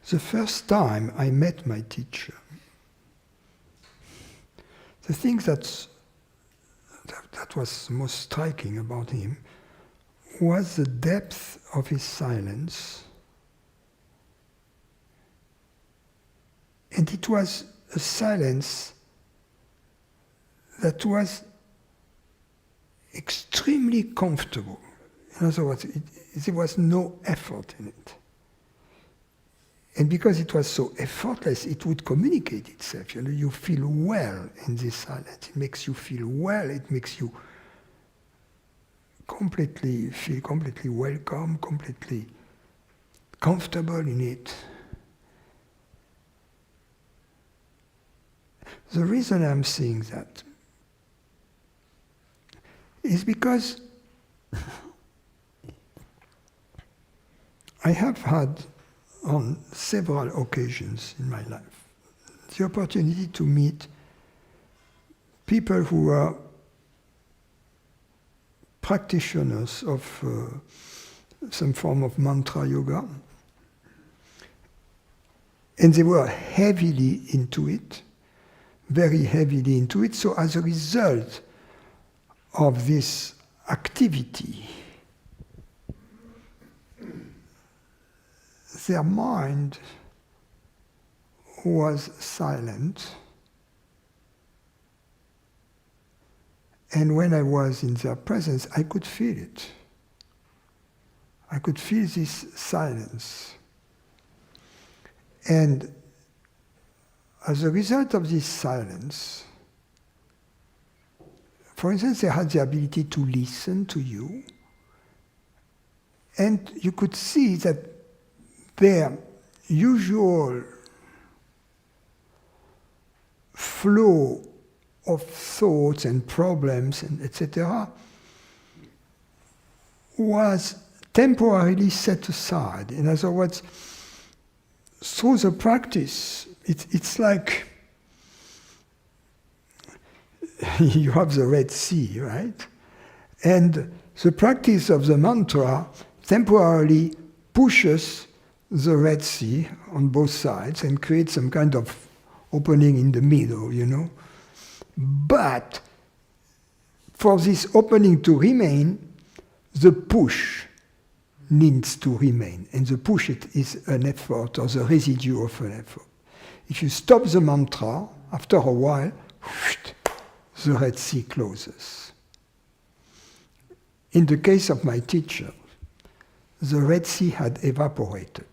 The first time I met my teacher, the thing that was most striking about him was the depth of his silence. And it was a silence that was extremely comfortable. In other words, there was no effort in it. And because it was so effortless, it would communicate itself. You feel well in this silence. It makes you feel well. It makes you feel completely welcome, completely comfortable in it. The reason I'm saying that is because I have had on several occasions in my life the opportunity to meet people who are practitioners of some form of mantra yoga, and they were heavily into it, very heavily into it. So as a result of this activity, their mind was silent, and when I was in their presence, I could feel it. I could feel this silence. And as a result of this silence, for instance, they had the ability to listen to you, and you could see that their usual flow of thoughts and problems and etc. was temporarily set aside. In other words, through the practice, it's like you have the Red Sea, right? And the practice of the mantra temporarily pushes the Red Sea on both sides and creates some kind of opening in the middle, But for this opening to remain, the push needs to remain. And the push is an effort, or the residue of an effort. If you stop the mantra, after a while, the Red Sea closes. In the case of my teacher, the Red Sea had evaporated.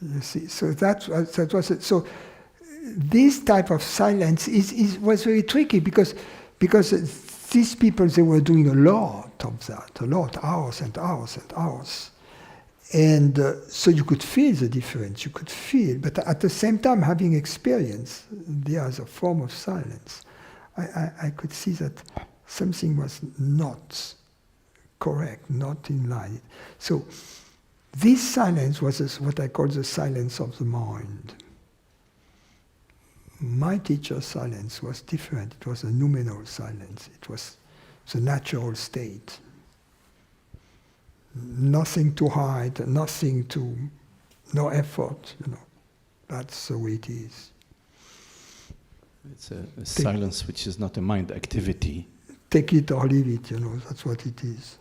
You see, so that was it. So this type of silence was very tricky because these people, they were doing a lot of that, hours and hours and hours. And so you could feel the difference, but at the same time, having experienced the other form of silence, I could see that something was not correct, not in line. So this silence was what I call the silence of the mind. My teacher's silence was different. It was a noumenal silence. It was the natural state. Nothing to hide, no effort, That's the way it is. It's a silence which is not a mind activity. Take it or leave it, that's what it is.